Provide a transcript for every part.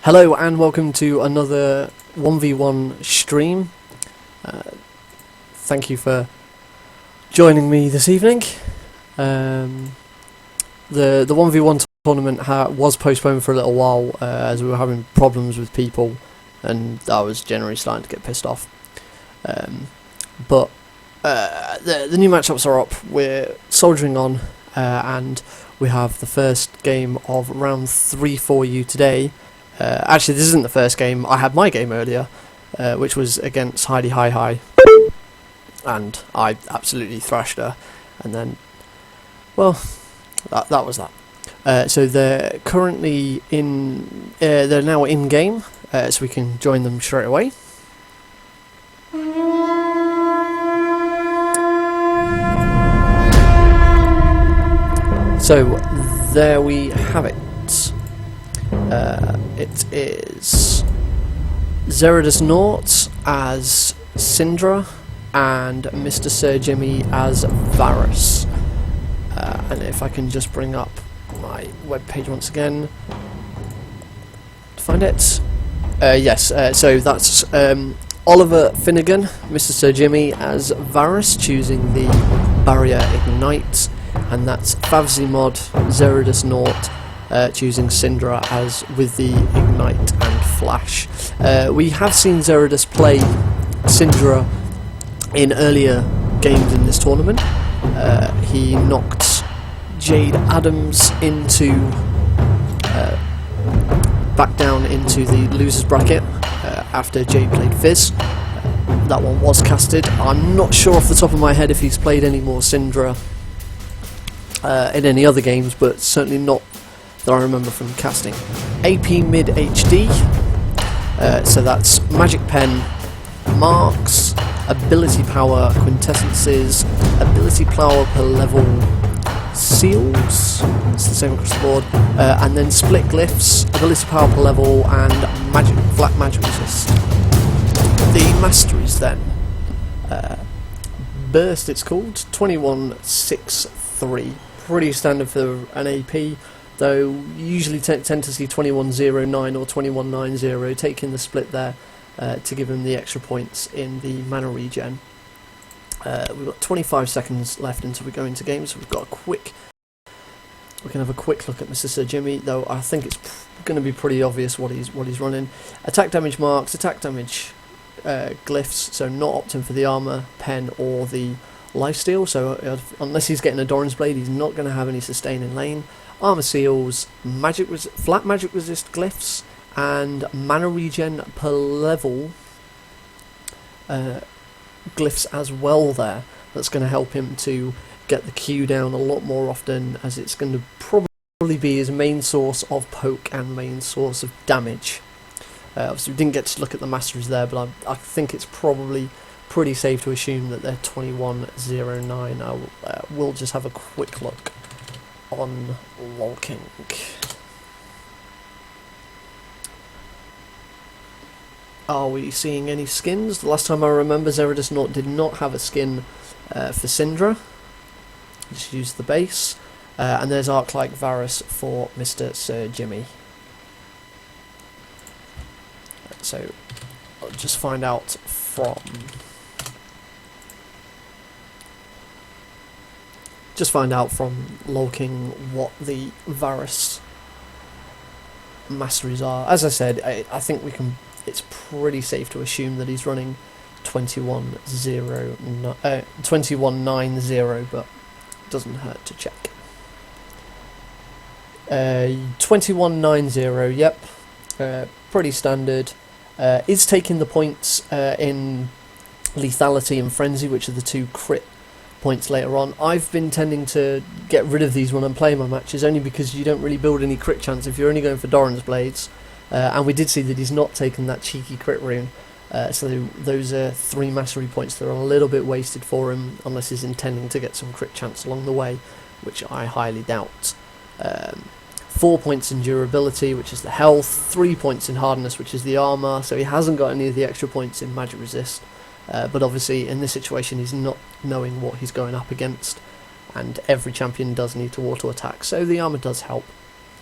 Hello and welcome to another 1v1 stream. Thank you for joining me this evening. The 1v1 tournament was postponed for a little while as we were having problems with people, and I was generally starting to get pissed off. But the new matchups are up. We're soldiering on, and we have the first game of round 3 for you today. Actually, this isn't the first game. I had my game earlier, which was against Heidi Hi Hi, and I absolutely thrashed her. And then, well, that was that. So they're currently in. They're now in game, so we can join them straight away. So there we have it. It is Zeridus Naught as Syndra and MrSirJimmy as Varus. And if I can just bring up my webpage once again to find it. Yes, so that's Oliver Finnegan, MrSirJimmy as Varus, choosing the Barrier Ignite, and that's Favzy Mohd, Zeridus Naught, choosing Syndra as with the Ignite and Flash. We have seen Zeridus play Syndra in earlier games in this tournament. He knocked Jade Adams into back down into the losers bracket after Jade played Fizz. That one was casted. I'm not sure off the top of my head if he's played any more Syndra in any other games, but certainly not that I remember from casting. AP Mid HD, so that's Magic Pen, Marks, Ability Power, Quintessences, Ability Power per level, Seals, it's the same across the board, and then Split Glyphs, Ability Power per level, and Flat Magic Resist. The Masteries then. Burst it's called, 2163, pretty standard for an AP. Though you usually tend to see 2109 or 2190 taking the split there to give him the extra points in the mana regen. We've got 25 seconds left until we go into game, so we can have a quick look at MrSirJimmy, though I think it's going to be pretty obvious what he's running. Attack damage marks, attack damage glyphs, so not opting for the armor, pen or the lifesteal, so unless he's getting a Doran's Blade he's not going to have any sustain in lane. Armor seals, flat magic resist glyphs, and mana regen per level glyphs as well there. That's going to help him to get the Q down a lot more often, as it's going to probably be his main source of poke and main source of damage. Obviously we didn't get to look at the masteries there, but I think it's probably pretty safe to assume that they're 2109. We'll just have a quick look on Walking. Are we seeing any skins? The last time I remember, Zeridus Naught did not have a skin for Syndra. Just used the base. And there's Arc-like Varus for MrSirJimmy. So I'll just find out from Lolking what the Varus masteries are. As I said, I think it's pretty safe to assume that he's running 2190, but it doesn't hurt to check. 2190, yep, pretty standard. Is taking the points in Lethality and Frenzy, which are the two crit points later on. I've been tending to get rid of these when I'm playing my matches, only because you don't really build any crit chance if you're only going for Doran's Blades, and we did see that he's not taken that cheeky crit rune, so those are 3 mastery points that are a little bit wasted for him, unless he's intending to get some crit chance along the way, which I highly doubt. 4 points in durability, which is the health, 3 points in hardness, which is the armor, so he hasn't got any of the extra points in magic resist. But obviously in this situation he's not knowing what he's going up against, and every champion does need to auto attack, so the armor does help.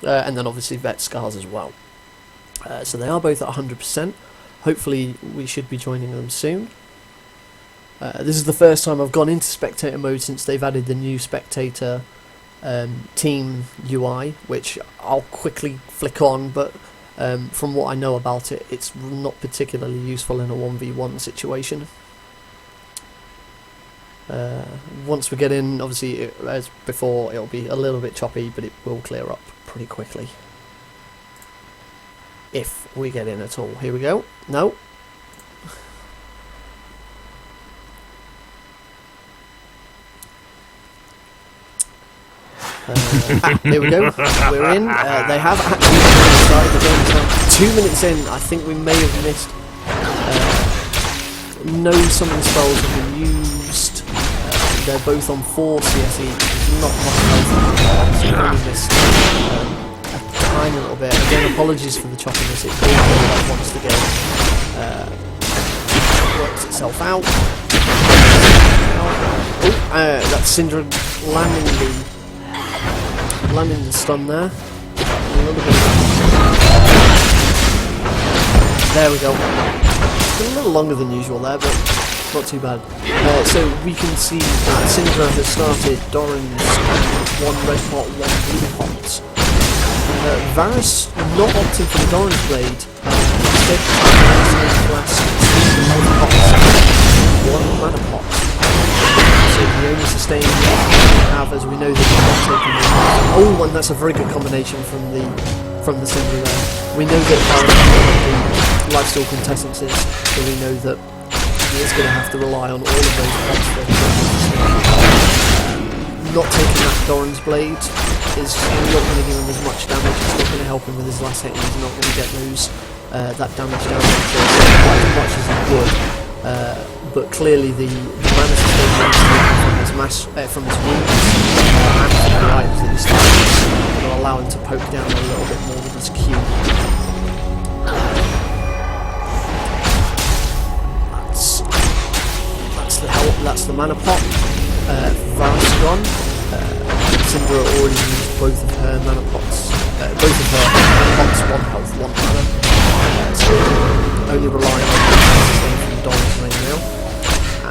And then obviously vet scars as well. So they are both at 100%. Hopefully we should be joining them soon. This is the first time I've gone into spectator mode since they've added the new spectator team UI, which I'll quickly flick on, but from what I know about it, it's not particularly useful in a 1v1 situation. Once we get in, obviously, as before, it'll be a little bit choppy, but it will clear up pretty quickly. If we get in at all. Here we go. No. Here we go. We're in. They have actually started the game now. 2 minutes in. I think we may have missed. No summon spells have been used. They're both on 4 CSE. Not much health. So we've only missed a tiny little bit. Again, apologies for the choppiness. It will go like once the game works itself out. That's Syndra landing the stun there. A little bit. There we go. It's been a little longer than usual there, but not too bad. So we can see that Syndra has started Doran's 1 red pot, 1 blue pot. Varus not opting for the Doran's blade. Instead, last 1 mana pot. So the only sustain we have, as we know that he's not taking the... Oh, and that's a very good combination from the Syndra there. We know that Varus is one of the lifesteal contestants, so we know that he is going to have to rely on all of those pots for not taking that Doran's blade is not going to give him as much damage. It's not going to help him with his last hit, and he's not going to get that damage down quite as much as he would. But clearly the mana sustain from his wounds and from the items that he's taking will allow him to poke down a little bit more with his Q. That's the mana pot. Varus gone. Syndra already used both of her mana pots. Both of her mana pots, 1 health, 1 mana. So only relying on the sustain from Don's lane now.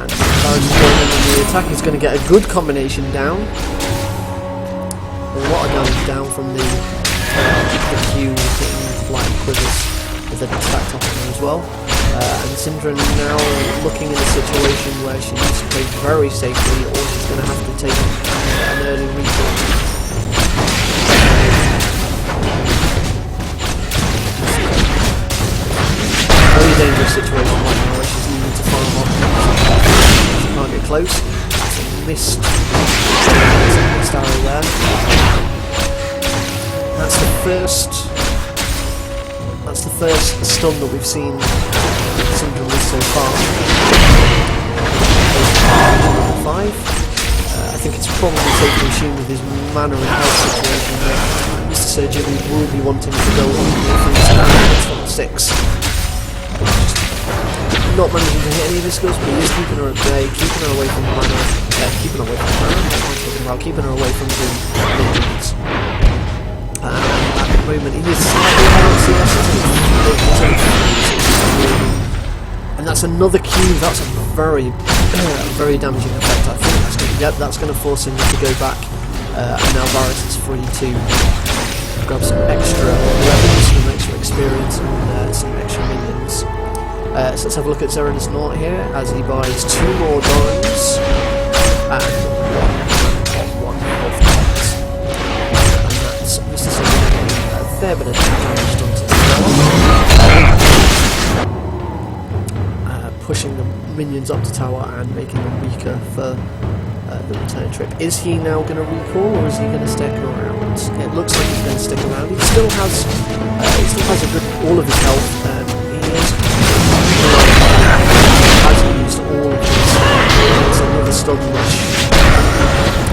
And Varus is going in on the attack. He's going to get a good combination down. A lot of damage down from the Q hitting flying quivers with an attack top on her as well. And Syndra now looking in a situation where she needs to play very safely, or she's going to have to take an early recall. Very dangerous situation right now where she's needing to farm on. She can't get close. That's a missed arrow there. That's the first stun that we've seen Syndra with so far. 5. I think it's probably safe to assume with his mana and health situation that MrSirJimmy will be wanting to go on from his level 6. Not managing to hit any of his skills, but he is keeping her at bay, keeping her away from the mana. Keeping her away from the mana. I'm talking about keeping her away from the minions. At the moment, he is slightly high on CS, and that's another Q. That's a very, very damaging effect. I think that's going to force him to go back, and now Varus is free to grab some extra weapons, some extra experience, and some extra minions. So let's have a look at MrSirJimmy here as he buys 2 more Dorans and 1 health pot. And that's MrSirJimmy. A fair bit of damage done to the tower. Pushing the minions up to tower and making them weaker for the return trip. Is he now going to recall, or is he going to stick around? It looks like he's going to stick around. He still has a good all of his health. Hasn't used all of his. It's another stun which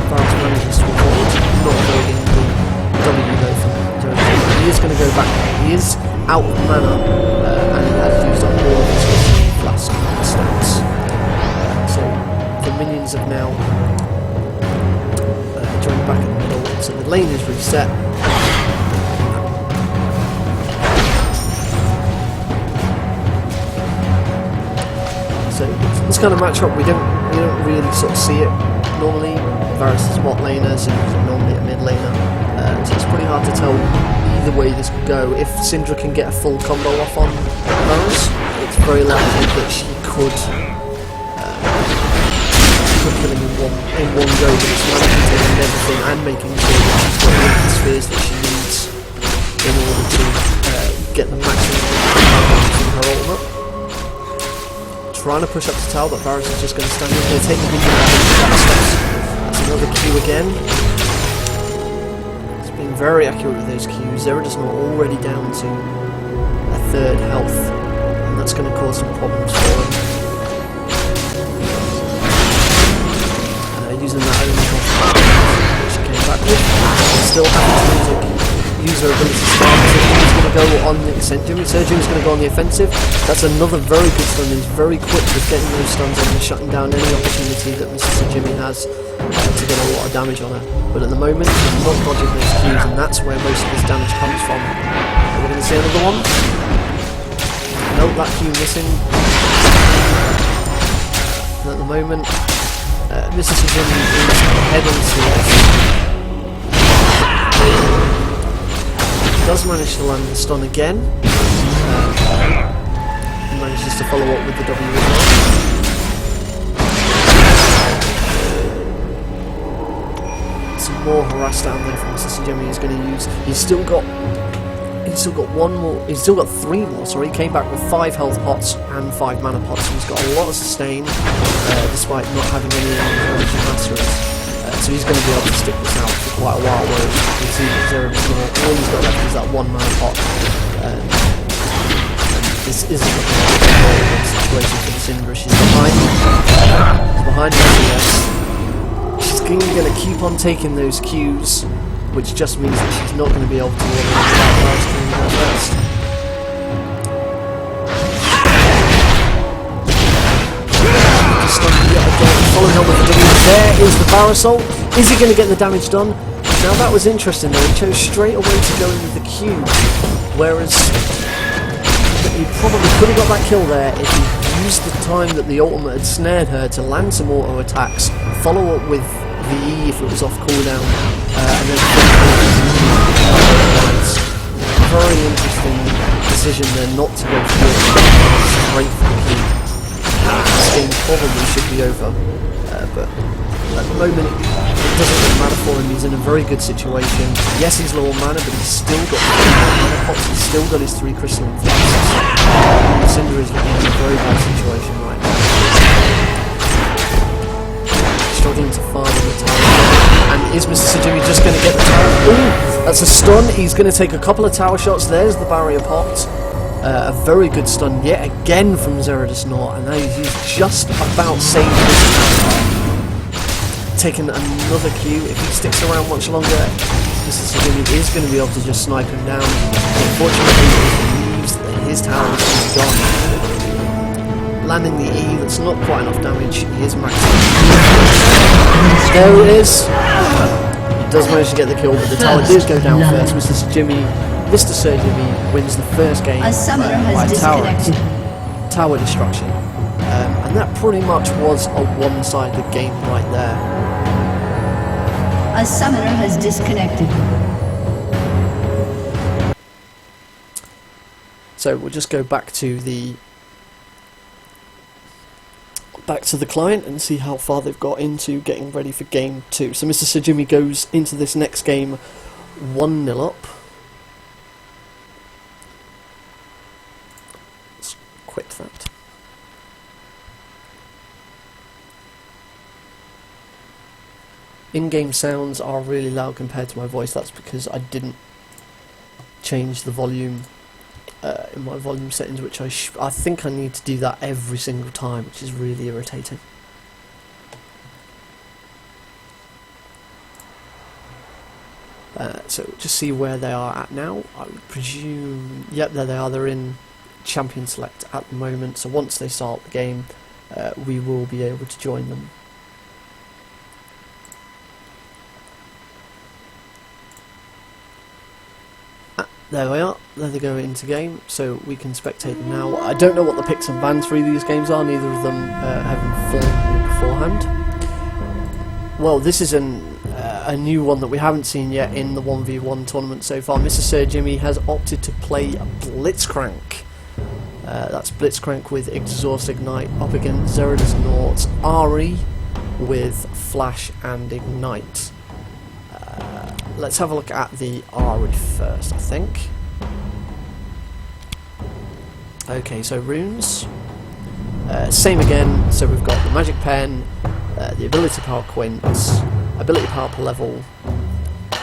Varus manages to avoid, not avoiding the W though from Doran. He is going to go back. He is out of mana, and he has used up all of his flask stats. So the minions have now joined back in the middle, so the lane is reset. this kind of matchup, we don't really sort of see it normally. Varus is a bot laner, Syndra's normally a mid laner, so it's pretty hard to tell either way this could go. If Syndra can get a full combo off on Varus, it's very likely that she could kill him in one go, but it's managing everything and making sure that she's got all the spheres that she needs in order to get the maximum from her ultimate. Trying to push up to tower, but Varus is just going to stand in there, take the minion out. That's another Q again. It's been very accurate with those Qs. Zerodus not already down to a third health, and that's going to cause some problems for him. Using that only which she came back with. Still having to use her ability to start. He's going to go on the MrSirJimmy. MrSirJimmy's going to go on the offensive. That's another very good stun. He's very quick with getting those stuns in and shutting down any opportunity that MrSirJimmy has to get a lot of damage on her. But at the moment, he's not dodging those Qs, and that's where most of his damage comes from. We're going to see another one. No, that Q missing. And at the moment, MrSirJimmy is ahead on CS. Does manage to land the stun again. Manages to follow up with the W as well. Some more harass down there from MrSirJimmy. He's going to use. He's still got one more. He's still got 3 more. Sorry, he came back with 5 health pots and 5 mana pots. So he's got a lot of sustain, despite not having any damage to master it. So he's going to be able to stick this out for quite a while. Whereas you can see that Zerodus, all he's got left is that 1 mana pot. This isn't a situation for the Syndra. She's behind the CS. She's going to keep on taking those Qs, which just means that she's not going to be able to win without killing her first. Just following on with the W. There is the Varus ult. Is he going to get the damage done? Now that was interesting though. He chose straight away to go in with the Q, whereas he probably could have got that kill there if he used the time that the ultimate had snared her to land some auto attacks, follow up with the E if it was off cooldown, and then very interesting decision there not to go for it straight for the key. This game probably should be over, but at the moment it doesn't really matter for him. He's in a very good situation. Yes, he's low on mana, but he's still got 3 mana pots. He's still got his 3 crystalline flasks. Syndra is looking in a very bad situation right now. Struggling to farm on the tower. And is MrSirJimmy just going to get the tower? Ooh, that's a stun. He's going to take a couple of tower shots. There's the barrier pot. A very good stun yet again from Zerodus, and now he's just about saved this tower. Taking another Q. If he sticks around much longer, MrSirJimmy is going to be able to just snipe him down. Unfortunately, if he leaves, his tower is gone. Landing the E, that's not quite enough damage. He is maxing. There it is. He does manage to get the kill, but the tower did go down first. MrSirJimmy wins the first game by tower destruction. And that pretty much was a one-sided game right there. A summoner has disconnected. So we'll just go back to the client and see how far they've got into getting ready for game 2. So MrSirJimmy goes into this next game 1-0 up. Let's quit that. In-game sounds are really loud compared to my voice. That's because I didn't change the volume in my volume settings, which I think I need to do that every single time, which is really irritating. So just see where they are at now. I would presume, yep, there they are. They're in Champion Select at the moment. So once they start the game, we will be able to join them. There we are, there they go into game, so we can spectate them now. I don't know what the picks and bans for these games are, neither of them have informed me beforehand. Well, this is a new one that we haven't seen yet in the 1v1 tournament so far. MrSirJimmy has opted to play Blitzcrank. That's Blitzcrank with Exhaust Ignite up against Zerodus Nought Ari with Flash and Ignite. Let's have a look at the Ari first, I think. Okay, so runes. Same again, so we've got the Magic Pen, the Ability Power Quints, Ability Power per level,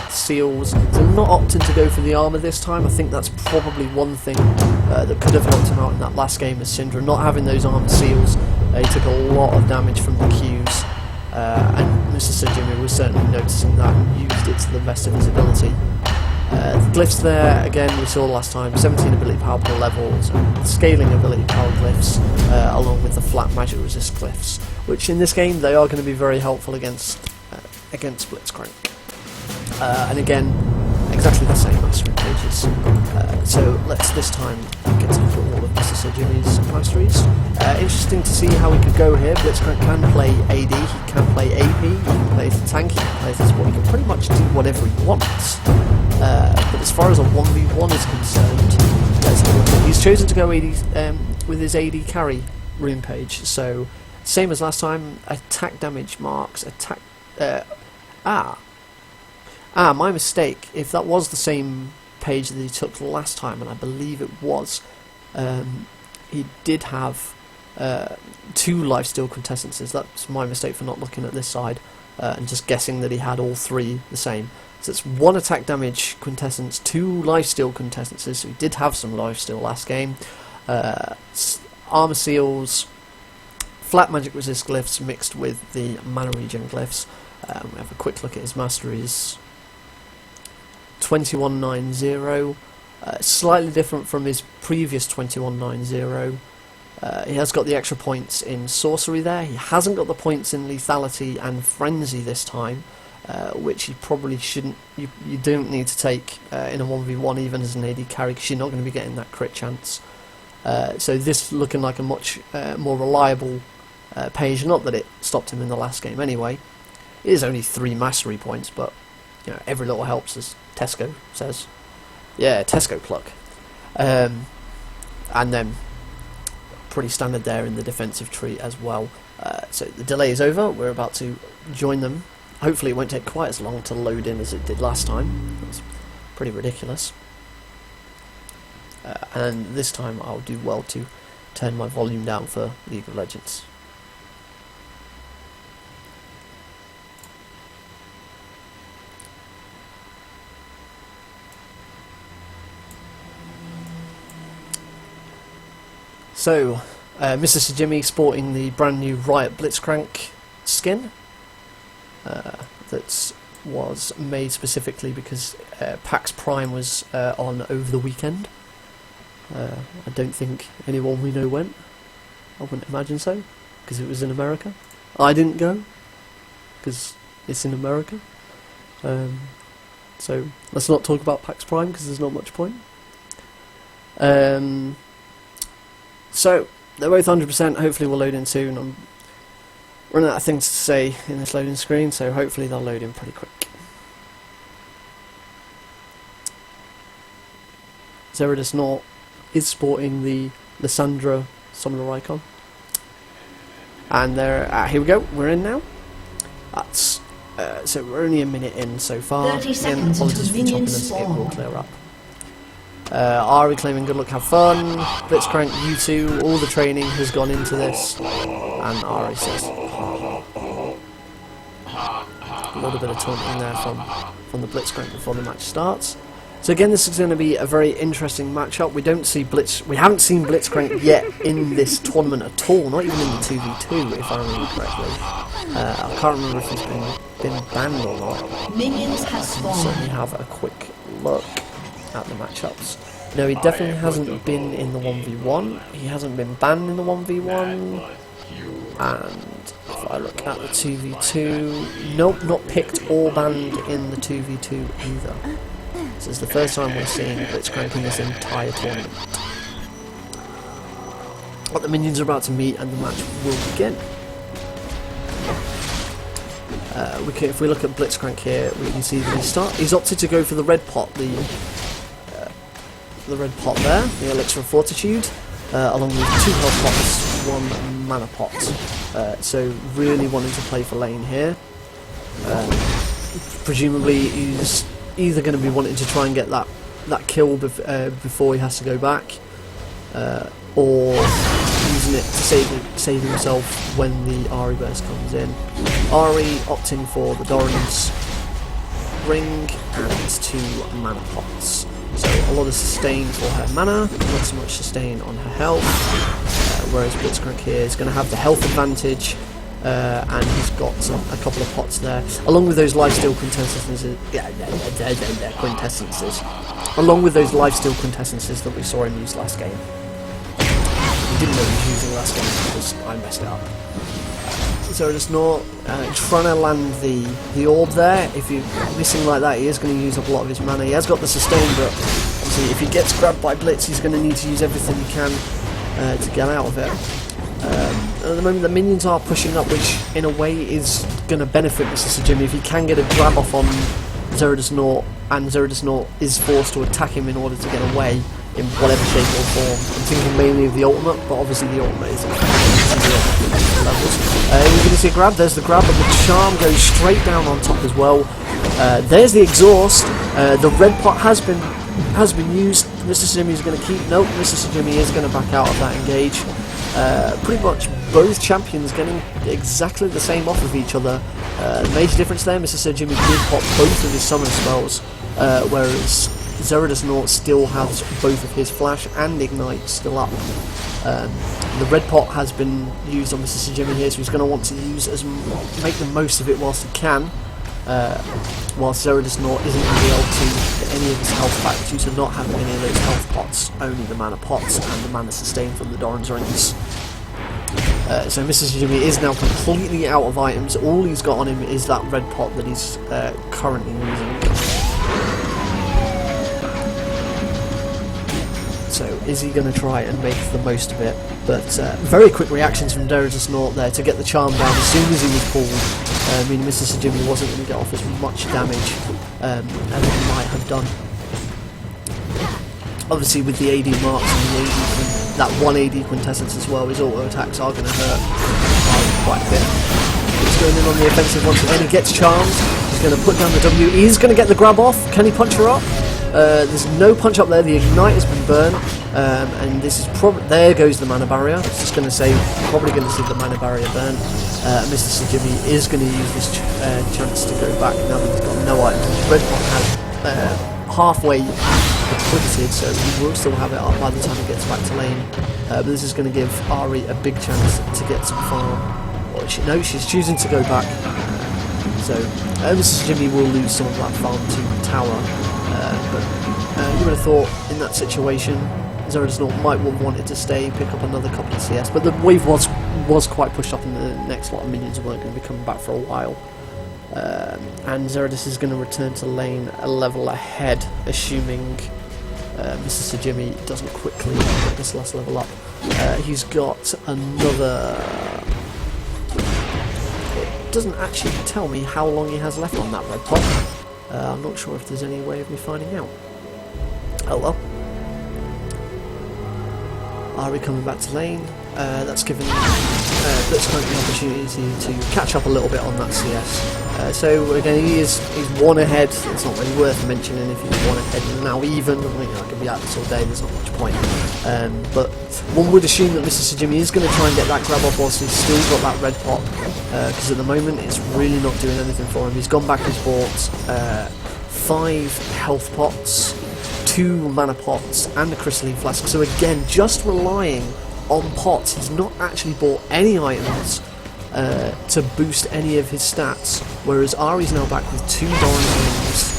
seals. They're not opting to go for the armour this time. I think that's probably one thing that could have helped him out in that last game as Syndra. Not having those armoured seals, he took a lot of damage from the Qs. And MrSirJimmy was certainly noticing that and used it to the best of his ability. The glyphs there, again, we saw last time, 17 ability power per level, so scaling ability power glyphs, along with the flat magic resist glyphs, which in this game they are going to be very helpful against Blitzcrank. And again, exactly the same mastery pages. So let's this time get to look at all of MrSirJimmy's masteries. Interesting to see how he could go here. Blitzcrank can play AD, he can play AP, he can play the tank, he can play the support, he can pretty much do whatever he wants. But as far as a 1v1 is concerned, let's have a look at. He's chosen to go AD, with his AD carry rune page. So same as last time, attack damage marks, attack... my mistake. If that was the same page that he took last time, and I believe it was, he did have 2 lifesteal quintessences. That's my mistake for not looking at this side and just guessing that he had all 3 the same. So it's 1 attack damage quintessence, 2 lifesteal quintessences, so he did have some lifesteal last game. Armor seals, flat magic resist glyphs mixed with the mana regen glyphs. We have a quick look at his masteries. 2190, slightly different from his previous 2190. He has got the extra points in sorcery there. He hasn't got the points in lethality and frenzy this time, which he probably shouldn't. You don't need to take in a 1v1 even as an AD carry, because you're not going to be getting that crit chance. So this looking like a much more reliable page. Not that it stopped him in the last game anyway. It is only 3 mastery points, but you know, every little helps, as Tesco says. Yeah, Tesco plug. And then pretty standard there in the defensive tree as well. So the delay is over. We're about to join them. Hopefully it won't take quite as long to load in as it did last time. That's pretty ridiculous. And this time I'll do well to turn my volume down for League of Legends. So, MrSirJimmy sporting the brand new Riot Blitzcrank skin that was made specifically because PAX Prime was on over the weekend. I don't think anyone we know went. I wouldn't imagine so, because it was in America. I didn't go, because it's in America. So, let's not talk about PAX Prime, because there's not much point. So, they're both 100%, hopefully we'll load in soon. I'm running out of things to say in this loading screen, so hopefully they'll load in pretty quick. Zerodus Nought is sporting the Lysandra Summoner icon. And there, here we go, we're in now. That's, so we're only a minute in so far. 30 seconds apologies for the choppiness, it will clear up. Ari claiming good luck, have fun. Blitzcrank, you two, all the training has gone into this. And Ari says, a little bit of taunting there from the Blitzcrank before the match starts. So again, this is going to be a very interesting matchup. We haven't seen Blitzcrank yet in this tournament at all, not even in the 2v2, if I remember correctly. I can't remember if he's been banned or not. Minions have spawned. Certainly have a quick look at the matchups. No, he definitely hasn't been in the 1v1. He hasn't been banned in the 1v1. And if I look at the 2v2, nope, not picked or banned in the 2v2 either. So it's the first time we're seeing Blitzcrank in this entire tournament. But the minions are about to meet and the match will begin. If we look at Blitzcrank here, we can see that he's opted to go for the red pot, the red pot there, the Elixir of Fortitude, along with 2 health pots, 1 mana pot. So really wanting to play for lane here. Presumably he's either going to be wanting to try and get that kill before he has to go back, or using it to save himself when the Ahri burst comes in. Ahri opting for the Doran's ring and 2 mana pots. So a lot of sustain for her mana, not so much sustain on her health, whereas Blitzcrank here is going to have the health advantage, and he's got a couple of pots there, along with those lifesteal quintessences. Along with those lifesteal quintessences that we saw him use last game. We didn't know he was using last game because I messed it up. So just not trying to land the orb there. If you're missing like that, he is going to use up a lot of his mana. He has got the sustain, but obviously if he gets grabbed by Blitz, he's going to need to use everything he can to get out of it. At the moment, the minions are pushing up, which in a way is going to benefit MrSirJimmy if he can get a grab off on Zerodus Naught, and Zerodus Naught is forced to attack him in order to get away in whatever shape or form. I'm thinking mainly of the ultimate, but obviously the ultimate is levels. You're going to see a grab. There's the grab, but the charm goes straight down on top as well. There's the exhaust. The red pot has been used. MrSirJimmy is going to keep. Nope, MrSirJimmy is going to back out of that engage. Pretty much both champions getting exactly the same off of each other. Major difference there, MrSirJimmy did pop both of his summon spells, whereas Zerodus Naught still has both of his flash and ignite still up. The red pot has been used on MrSirJimmy here, so he's going to want to make the most of it whilst he can, whilst Zerodus Naught isn't going to be able to get any of his health back due to not having any of those health pots, only the mana pots and the mana sustain from the Doran's rings. So MrSirJimmy is now completely out of items. All he's got on him is that red pot that he's currently using. So is he going to try and make the most of it? But very quick reactions from Zerodus Naught there to get the charm down as soon as he was pulled. Meaning MrSirJimmy wasn't going to get off as much damage as he might have done. Obviously with the AD marks and the AD, that 1 AD quintessence as well, his auto attacks are going to hurt quite a bit. He's going in on the offensive once again. He gets charmed. He's going to put down the W. He's going to get the grab off. Can he punch her up? There's no punch up there. The ignite has been burned, and this is probably there goes the mana barrier. I was just going to say probably going to see the mana barrier burn. MrSirJimmy is going to use this chance to go back now that he's got no items. Red Pot has halfway depleted, so he will still have it up by the time he gets back to lane. But this is going to give Ahri a big chance to get some farm. Well, no, she's choosing to go back. So MrSirJimmy will lose some of that farm to tower. But you would have thought in that situation Zerodus Naught might have wanted to stay, pick up another couple of CS, but the wave was quite pushed up and the next lot of minions weren't going to be coming back for a while. And Zerodus is going to return to lane a level ahead, assuming MrSirJimmy doesn't quickly get this last level up. He's got another... It doesn't actually tell me how long he has left on that red pot. I'm not sure if there's any way of me finding out. Oh well. Ahri coming back to lane. That's given Blitzcrank the opportunity to catch up a little bit on that CS. So again, he's one ahead. It's not really worth mentioning if he's one ahead and now even. I could be at this all day. There's not much point. But one would assume that MrSirJimmy is going to try and get that grab off whilst he's still got that red pot. Because at the moment it's really not doing anything for him. He's gone back, he's bought 5 health pots, 2 mana pots and a crystalline flask. So again, just relying on pots. He's not actually bought any items to boost any of his stats, whereas Ahri's now back with 2 Doran rings,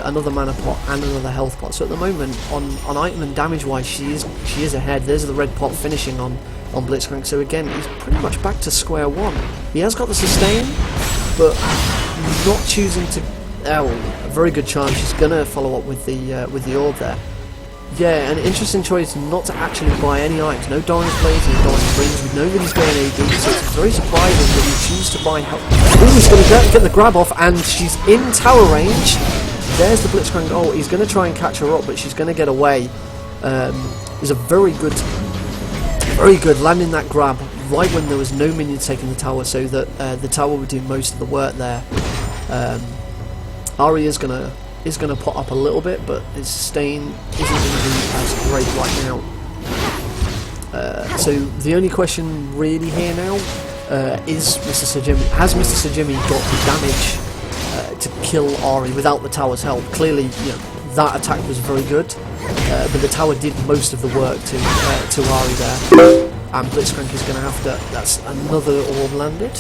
another mana pot and another health pot. So at the moment, on item and damage wise, she is ahead. There's the red pot finishing on Blitzcrank. So again, he's pretty much back to square one. He has got the sustain, but not choosing to Oh, a very good chance she's gonna follow up with the orb there. Yeah, an interesting choice not to actually buy any items. No Doran's Blades, no Doran's Rings. We know that he's going AD, so it's very surprising that he chooses to buy help. Oh, he's going to get the grab off, and she's in tower range. There's the Blitzcrank. Oh, he's going to try and catch her up, but she's going to get away. Is a very good landing that grab right when there was no minion taking the tower, so that the tower would do most of the work there. Ari is gonna put up a little bit, but his sustain isn't going to be as great right now. So the only question really here now is MrSirJimmy. Has MrSirJimmy got the damage to kill Ari without the tower's help? Clearly, you know, that attack was very good, but the tower did most of the work to Ari there. And Blitzcrank is going to have to. That's another orb landed.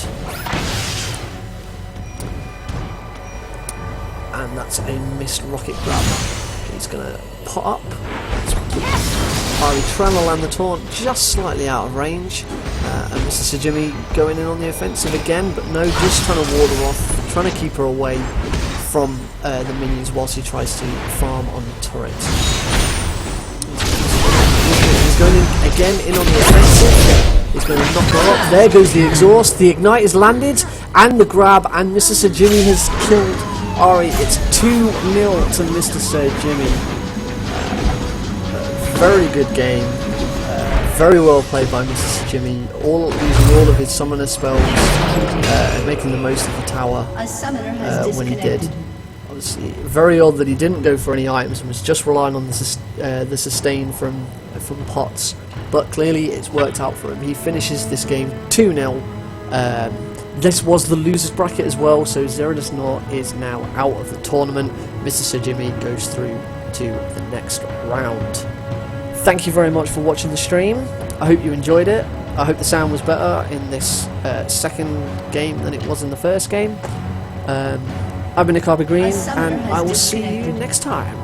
And that's a missed rocket grab. He's going to put up. Ari trying to land the taunt just slightly out of range. And MrSirJimmy going in on the offensive again, but no, just trying to ward her off, trying to keep her away from the minions whilst he tries to farm on the turret. He's going in again in on the offensive. He's going to knock her up. There goes the exhaust. The ignite is landed, and the grab, and MrSirJimmy has killed Ari. It's 2-0 to MrSirJimmy. Very good game. Very well played by MrSirJimmy. Using all of his summoner spells, making the most of the tower when he did. Obviously, very odd that he didn't go for any items and was just relying on the sustain from pots. But clearly, it's worked out for him. He finishes this game 2-0. This was the losers bracket as well, so Zeridus Nort is now out of the tournament. MrSirJimmy goes through to the next round. Thank you very much for watching the stream. I hope you enjoyed it. I hope the sound was better in this second game than it was in the first game. I've been Akabi Green, and I will see you next time.